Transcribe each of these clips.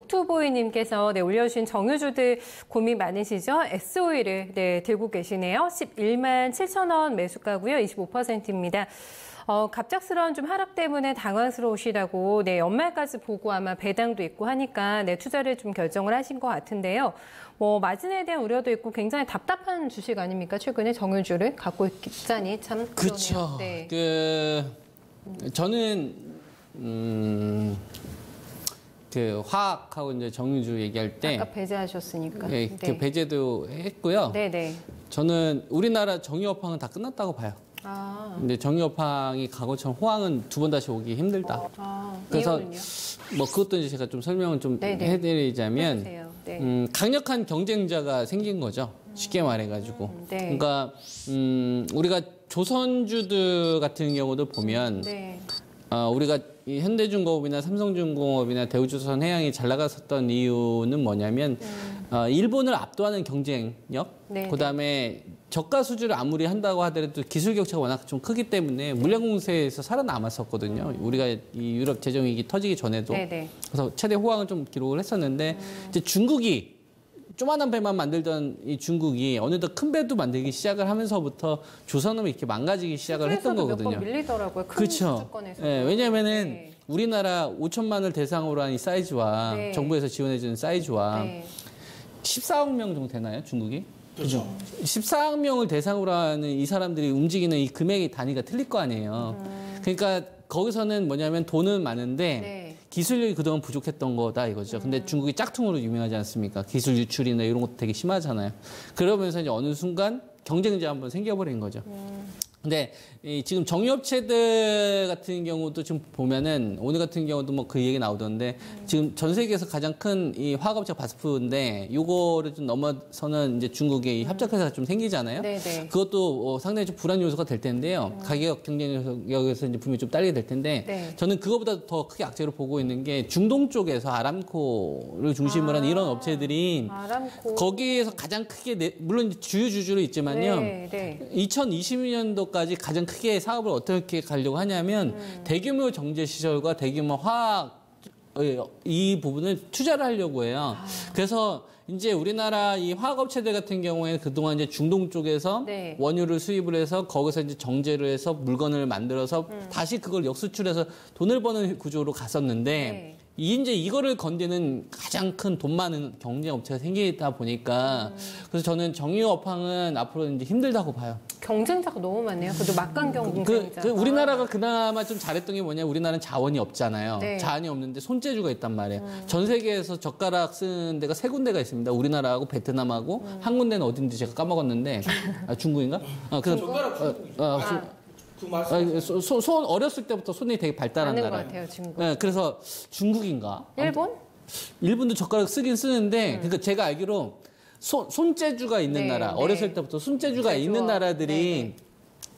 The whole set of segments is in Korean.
옥투보이님께서 올려주신 정유주들 고민 많으시죠? S오일을 들고 계시네요. 11만 7천 원 매수가고요. 25%입니다. 갑작스러운 좀 하락 때문에 당황스러우시다고 연말까지 보고 아마 배당도 있고 하니까 투자를 좀 결정을 하신 것 같은데요. 마진에 대한 우려도 있고 굉장히 답답한 주식 아닙니까? 최근에 정유주를 갖고 있자니 참 그렇죠. 네. 저는 화학하고 이제 정유주 얘기할 때 아까 배제하셨으니까. 네, 네. 배제도 했고요. 네네. 저는 우리나라 정유업황은 다 끝났다고 봐요. 근데 정유업황이 과거처럼 호황은 두 번 다시 오기 힘들다. 그래서 이유는요? 그것도 이제 제가 좀 설명을 좀 해드리자면 강력한 경쟁자가 생긴 거죠. 쉽게 말해가지고. 그러니까 우리가 조선주들 같은 경우도 보면 우리가 이 현대중공업이나 삼성중공업이나 대우조선해양이 잘 나갔었던 이유는 뭐냐면 일본을 압도하는 경쟁력, 그다음에 저가 수주를 아무리 한다고 하더라도 기술 격차가 워낙 좀 크기 때문에 물량 공세에서 살아남았었거든요. 우리가 이 유럽 재정위기 터지기 전에도. 그래서 최대 호황을 좀 기록을 했었는데 이제 중국이 조만한 배만 만들던 이 중국이 어느덧 큰 배도 만들기 시작을 하면서부터 조선업이 이렇게 망가지기 시작을 했던 거거든요. 몇 번 밀리더라고요. 큰 그렇죠. 수주권에서. 네, 왜냐면은 우리나라 5천만을 대상으로 한 이 사이즈와 정부에서 지원해주는 사이즈와 14억 명 정도 되나요, 중국이? 그죠. 14억 명을 대상으로 하는 이 사람들이 움직이는 이 금액의 단위가 틀릴 거 아니에요. 그러니까 거기서는 뭐냐면 돈은 많은데 기술력이 그동안 부족했던 거다 이거죠. 근데 중국이 짝퉁으로 유명하지 않습니까? 기술 유출이나 이런 것도 되게 심하잖아요. 그러면서 이제 어느 순간 경쟁자 한번 생겨버린 거죠. 근데 지금 정유업체들 같은 경우도 지금 보면은 오늘 같은 경우도 뭐 그 얘기 나오던데 지금 전 세계에서 가장 큰 이 화학업체 바스프인데 요거를 좀 넘어서는 이제 중국의 이 협작회사가 좀 생기잖아요. 그것도 상당히 좀 불안 요소가 될 텐데요. 가격 경쟁력에서 이제 분명히 좀 딸리게 될 텐데 저는 그거보다 더 크게 악재로 보고 있는 게 중동 쪽에서 아람코를 중심으로 한 이런 업체들이 거기에서 가장 크게 물론 주요 주주로 있지만요. 2020년도까지 가장 크게 사업을 어떻게 가려고 하냐면 대규모 정제 시설과 대규모 화학 이 부분을 투자를 하려고 해요. 그래서 이제 우리나라 이 화학업체들 같은 경우에는 그동안 이제 중동 쪽에서 원유를 수입을 해서 거기서 이제 정제를 해서 물건을 만들어서 다시 그걸 역수출해서 돈을 버는 구조로 갔었는데 이제 이거를 건드는 가장 큰 돈 많은 경쟁 업체가 생기다 보니까 그래서 저는 정유업황은 앞으로 이제 힘들다고 봐요. 경쟁자가 너무 많네요. 그래도 막강 경쟁자. 우리나라가 그나마 좀 잘했던 게 뭐냐? 우리나라는 자원이 없잖아요. 자원이 없는데 손재주가 있단 말이에요. 전 세계에서 젓가락 쓰는 데가 세 군데가 있습니다. 우리나라하고 베트남하고 한 군데는 어딘지 제가 까먹었는데 중국인가? 손 어렸을 때부터 손이 되게 발달한 나라예요. 것 같아요, 중국. 네, 그래서 중국인가? 일본? 일본도 젓가락 쓰긴 쓰는데, 그러니까 제가 알기로 손재주가 있는 나라, 어렸을 때부터 손재주가 있는 나라들이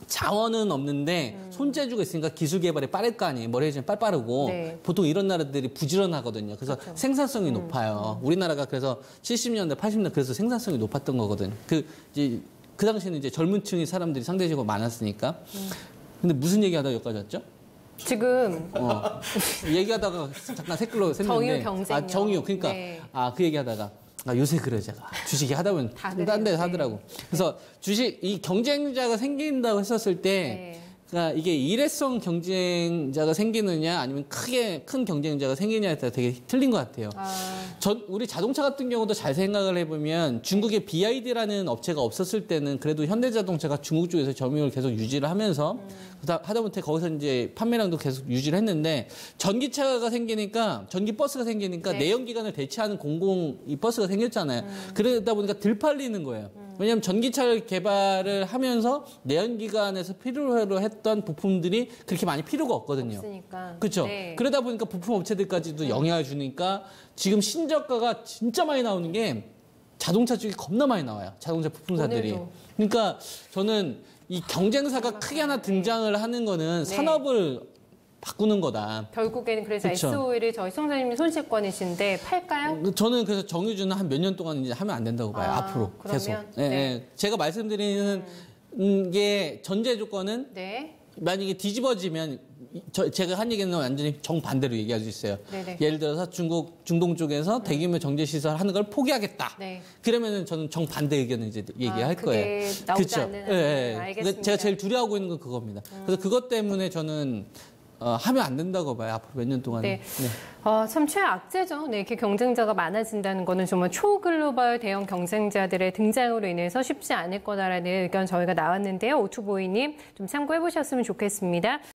자원은 없는데 손재주가 있으니까 기술 개발에 빠를 거 아니에요. 머리 좀 빠르고 보통 이런 나라들이 부지런하거든요. 그래서 생산성이 높아요. 우리나라가 그래서 70년대, 80년대 그래서 생산성이 높았던 거거든요. 그 당시에는 이제 젊은 층의 사람들이 상대적으로 많았으니까. 근데 무슨 얘기하다가 여기까지 왔죠? 지금 얘기하다가 잠깐 댓글로 샜는데 정유 경쟁력. 정유 그러니까 그 얘기하다가 요새 그래 제가 주식이 하다 보면 딴 데서 하더라고. 그래서 주식 이 경쟁자가 생긴다고 했었을 때 그러니까 이게 일회성 경쟁자가 생기느냐 아니면 큰 경쟁자가 생기냐에 따라 되게 틀린 것 같아요. 우리 자동차 같은 경우도 잘 생각을 해보면 중국의 BYD라는 업체가 없었을 때는 그래도 현대자동차가 중국 쪽에서 점유율을 계속 유지를 하면서 하다못해 거기서 이제 판매량도 계속 유지를 했는데 전기차가 생기니까 전기버스가 생기니까 내연기관을 대체하는 이 버스가 생겼잖아요. 그러다 보니까 덜 팔리는 거예요. 왜냐하면 전기차를 개발을 하면서 내연기관에서 필요로 했던 부품들이 그렇게 많이 필요가 없거든요. 없으니까. 그렇죠. 그러다 보니까 부품 업체들까지도 영향을 주니까 지금 신저가가 진짜 많이 나오는 게 자동차 쪽이 겁나 많이 나와요. 자동차 부품사들이. 그러니까 저는 이 경쟁사가 크게 하나 등장을 하는 거는 산업을 바꾸는 거다. 결국에는 그래서 S오일이 저희 시청자님이 손실권이신데 팔까요? 저는 그래서 정유주는 한 몇 년 동안 이제 하면 안 된다고 봐요. 앞으로 계속. 제가 말씀드리는 게 전제 조건은 만약에 뒤집어지면 제가 한 얘기는 완전히 정반대로 얘기할 수 있어요. 네네. 예를 들어서 중동 쪽에서 대규모 정제 시설 하는 걸 포기하겠다. 네. 그러면은 저는 정반대 의견을 이제 얘기할 거예요. 그게 나오지 않는 한. 예. 알겠습니다. 제가 제일 두려워하고 있는 건 그겁니다. 그래서 그것 때문에 저는 하면 안 된다고 봐요. 앞으로 몇 년 동안. 네. 참 최악재죠. 네, 이렇게 경쟁자가 많아진다는 거는 정말 초글로벌 대형 경쟁자들의 등장으로 인해서 쉽지 않을 거다라는 의견 저희가 나왔는데요. 오투보이님 좀 참고해 보셨으면 좋겠습니다.